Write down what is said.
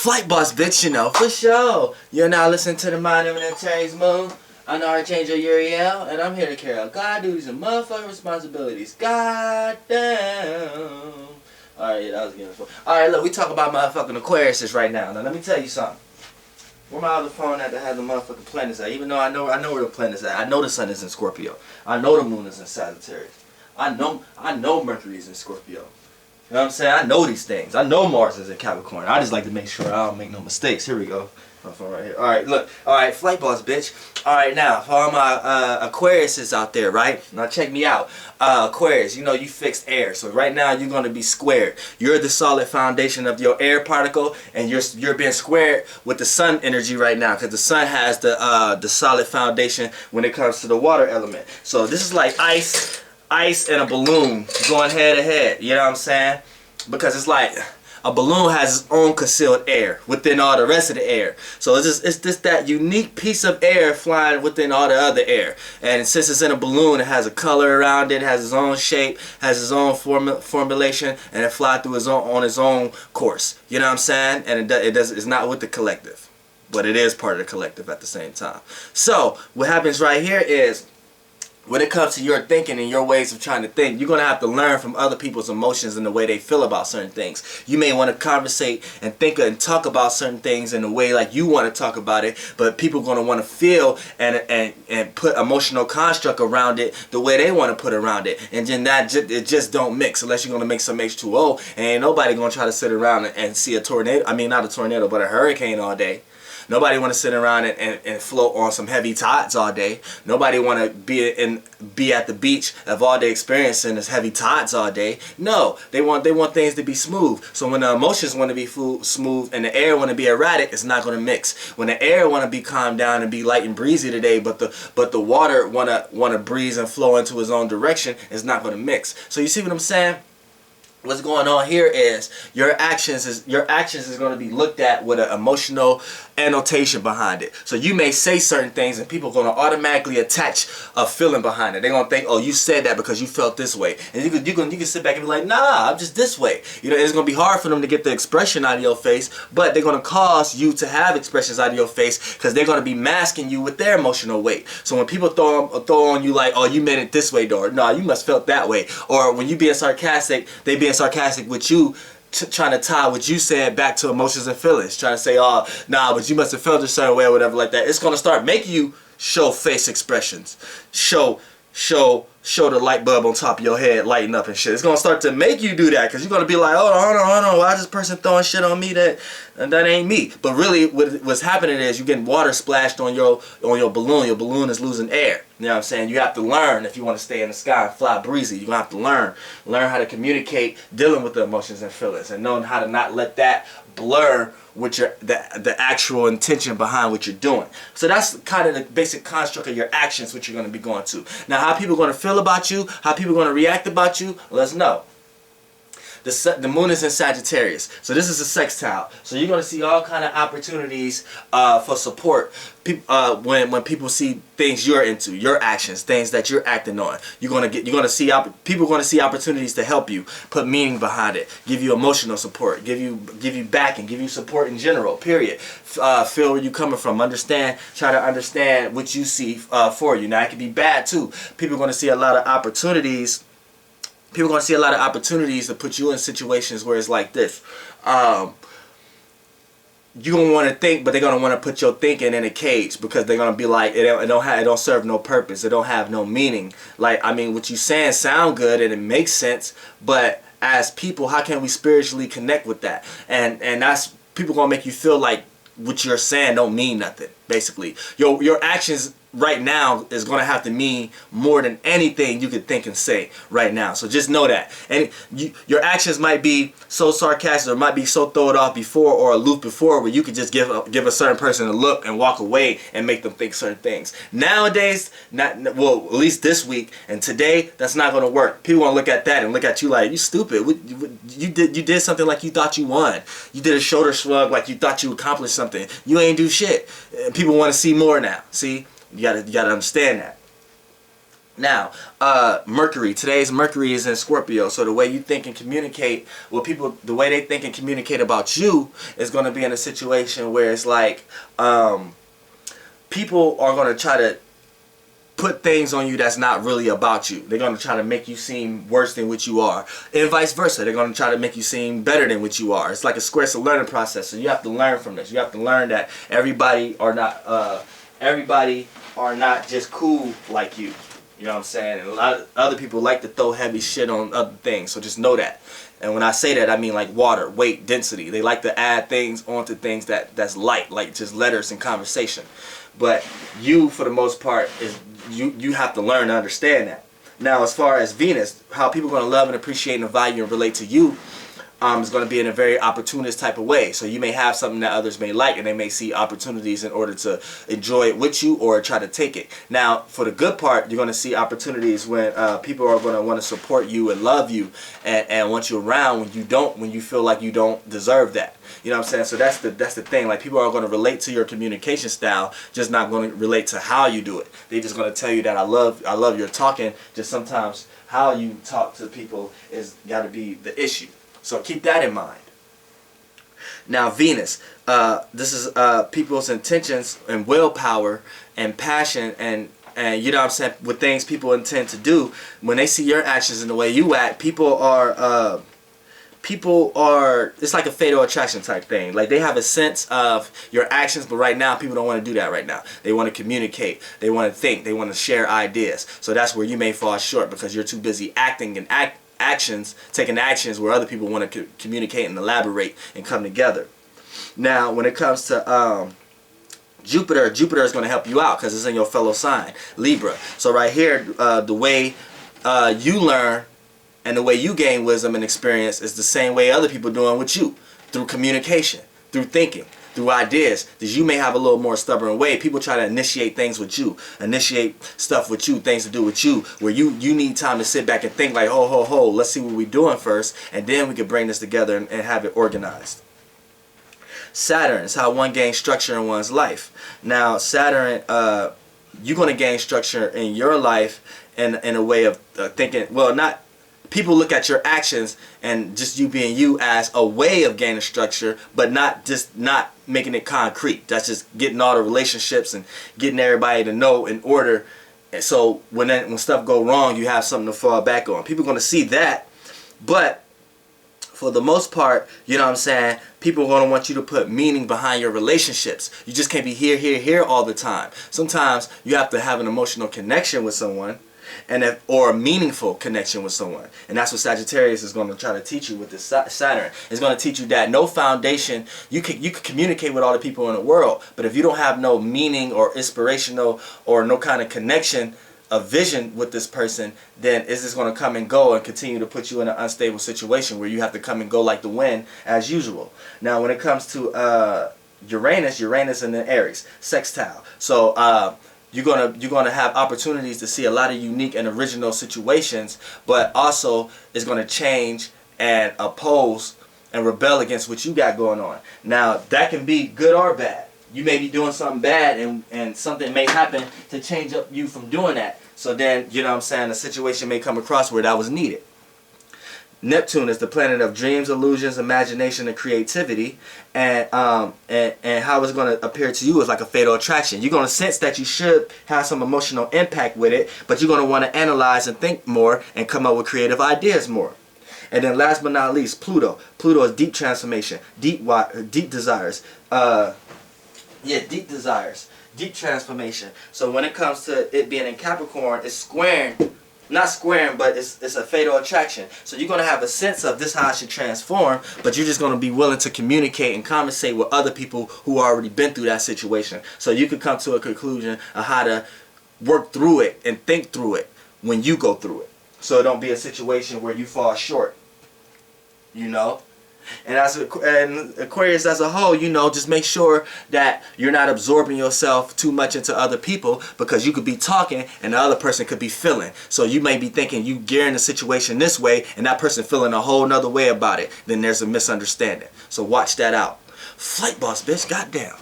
Flight boss, bitch, you know, for sure. You're now listening to the Mind of an Terry's Moon. I'm the Archangel Uriel, and I'm here to carry out God duties and motherfucking responsibilities. God damn. Alright, that was getting fun. Alright, look, we talk about motherfucking Aquariuses right now. Now, let me tell you something. Where my other phone at that has the motherfucking planets at? Even though I know where the planets at. I know the sun is in Scorpio. I know the moon is in Sagittarius. I know Mercury is in Scorpio. You know what I'm saying? I know these things. I know Mars is in Capricorn. I just like to make sure I don't make no mistakes. Here we go. My phone right here. Alright, look. Alright, flight boss, bitch. Alright, now, for all my Aquariuses out there, right? Now, check me out. Aquarius, you know you fixed air. So right now, you're going to be squared. You're the solid foundation of your air particle, and you're being squared with the sun energy right now, because the sun has the solid foundation when it comes to the water element. So this is like ice and a balloon going head to head, you know what I'm saying? Because it's like a balloon has its own concealed air within all the rest of the air. So it's just that unique piece of air flying within all the other air. And since it's in a balloon, it has a color around it, has its own shape, has its own formulation, and it flies through on its own course. You know what I'm saying? And it's not with the collective, but it is part of the collective at the same time. So what happens right here is, when it comes to your thinking and your ways of trying to think, you're going to have to learn from other people's emotions and the way they feel about certain things. You may want to conversate and think and talk about certain things in the way like you want to talk about it, but people are going to want to feel and put emotional construct around it the way they want to put around it. And then it just don't mix unless you're going to make some H2O, and ain't nobody going to try to sit around and see a tornado. I mean, not a tornado, but a hurricane all day. Nobody want to sit around and float on some heavy tides all day. Nobody want to be at the beach of all day experiencing this heavy tides all day. No, they want things to be smooth. So when the emotions want to be smooth and the air want to be erratic, it's not going to mix. When the air want to be calmed down and be light and breezy today, but the water want to breeze and flow into its own direction, it's not going to mix. So you see what I'm saying? What's going on here is your actions is going to be looked at with an emotional annotation behind it. So you may say certain things and people are going to automatically attach a feeling behind it. They're going to think, oh, you said that because you felt this way. And you can sit back and be like, nah, I'm just this way. You know, it's going to be hard for them to get the expression out of your face, but they're going to cause you to have expressions out of your face because they're going to be masking you with their emotional weight. So when people throw on you like, oh, you meant it this way, dog. Nah, you must felt that way. Or when you being sarcastic, they being sarcastic with you, trying to tie what you said back to emotions and feelings, trying to say, oh, nah, but you must have felt a certain way or whatever like that. It's going to start making you show face expressions, show the light bulb on top of your head lighting up and shit. It's going to start to make you do that because you're going to be like, hold on, why is this person throwing shit on me that ain't me? But really what's happening is you're getting water splashed on your balloon. Your balloon is losing air. You know what I'm saying? You have to learn if you want to stay in the sky and fly breezy. You're going to have to learn how to communicate dealing with the emotions and feelings and knowing how to not let that blur with the actual intention behind what you're doing. So that's kind of the basic construct of your actions, what you're going to be going to. Now, how people are going to feel about you, how people are going to react about you, let's know. The moon is in Sagittarius, so this is a sextile. So you're going to see all kind of opportunities for support. When people see things you're into, your actions, things that you're acting on, people are going to see opportunities to help you, put meaning behind it, give you emotional support, give you backing, give you support in general. Period. Feel where you're coming from. Try to understand what you see for you. Now it can be bad too. People are going to see a lot of opportunities. People are going to see a lot of opportunities to put you in situations where it's like this. You're going to want to think, but they're going to want to put your thinking in a cage because they're going to be like, it don't serve no purpose. It don't have no meaning. Like, I mean, what you saying sound good and it makes sense, but as people, how can we spiritually connect with that? And that's, people going to make you feel like what you're saying don't mean nothing, basically. Your actions right now is going to have to mean more than anything you could think and say right now. So just know that. And your actions might be so sarcastic or might be so thrown off before or aloof before where you could just give a certain person a look and walk away and make them think certain things. Nowadays, well, at least this week and today, that's not going to work. People want to look at that and look at you like, you stupid. You did something like you thought you won. You did a shoulder shrug like you thought you accomplished something. You ain't do shit. People want to see more now. See? You gotta understand that. Now, Mercury. Today's Mercury is in Scorpio, so the way you think and communicate with people, the way they think and communicate about you is going to be in a situation where it's like people are going to try to put things on you that's not really about you. They're going to try to make you seem worse than what you are, and vice versa. They're going to try to make you seem better than what you are. It's like a square, it's a learning process. So you have to learn from this. You have to learn that everybody are not just cool like you. You know what I'm saying? And a lot of other people like to throw heavy shit on other things, so just know that. And when I say that, I mean like water, weight, density. They like to add things onto things that's light, like just letters and conversation. But you, for the most part, is you have to learn to understand that. Now, as far as Venus, how people are going to love and appreciate and value and relate to you is going to be in a very opportunist type of way. So you may have something that others may like, and they may see opportunities in order to enjoy it with you or try to take it. Now, for the good part, you're going to see opportunities when people are going to want to support you and love you and want you around when you feel like you don't deserve that. You know what I'm saying? So that's the thing. Like, people are going to relate to your communication style, just not going to relate to how you do it. They're just going to tell you that I love your talking. Just sometimes how you talk to people is got to be the issue. So keep that in mind. Now, Venus, this is people's intentions and willpower and passion and you know what I'm saying, with things people intend to do. When they see your actions and the way you act, people are it's like a fatal attraction type thing. Like, they have a sense of your actions, but right now people don't want to do that right now. They want to communicate, they want to think, they want to share ideas. So that's where you may fall short, because you're too busy acting and taking actions where other people want to communicate and elaborate and come together. Now, when it comes to Jupiter is going to help you out because it's in your fellow sign, Libra. So right here, the way you learn and the way you gain wisdom and experience is the same way other people are doing with you, through communication, through thinking, through ideas. Because you may have a little more stubborn way. People try to initiate things with you, initiate stuff with you, things to do with you, where you need time to sit back and think like, ho, let's see what we're doing first, and then we can bring this together and have it organized. Saturn is how one gains structure in one's life. Now, Saturn, you're going to gain structure in your life in a way of thinking, well, not, people look at your actions and just you being you as a way of gaining structure, but not making it concrete. That's just getting all the relationships and getting everybody to know in order. And so when stuff go wrong, you have something to fall back on. People are going to see that, but for the most part, you know what I'm saying, people are going to want you to put meaning behind your relationships. You just can't be here all the time. Sometimes you have to have an emotional connection with someone, or a meaningful connection with someone. And that's what Sagittarius is going to try to teach you with this Saturn. It's going to teach you that no foundation, you can communicate with all the people in the world, but if you don't have no meaning or inspirational or no kind of connection, a vision with this person, then it's just going to come and go and continue to put you in an unstable situation where you have to come and go like the wind as usual. Now, when it comes to Uranus in the Aries, sextile. So you're gonna have opportunities to see a lot of unique and original situations, but also it's gonna change and oppose and rebel against what you got going on. Now, that can be good or bad. You may be doing something bad and something may happen to change up you from doing that. So then, you know what I'm saying, a situation may come across where that was needed. Neptune is the planet of dreams, illusions, imagination, and creativity, and how it's going to appear to you is like a fatal attraction. You're going to sense that you should have some emotional impact with it, but you're going to want to analyze and think more and come up with creative ideas more. And then last but not least, Pluto. Pluto is deep transformation, deep desires. Deep desires, deep transformation. So when it comes to it being in Capricorn, it's squaring. Not squaring, but it's a fatal attraction. So you're going to have a sense of this how I should transform, but you're just going to be willing to communicate and conversate with other people who already been through that situation. So you can come to a conclusion of how to work through it and think through it when you go through it. So it don't be a situation where you fall short. You know? And Aquarius as a whole, you know, just make sure that you're not absorbing yourself too much into other people, because you could be talking and the other person could be feeling. So you may be thinking you gearing the situation this way and that person feeling a whole nother way about it. Then there's a misunderstanding. So watch that out. Flight boss, bitch, goddamn.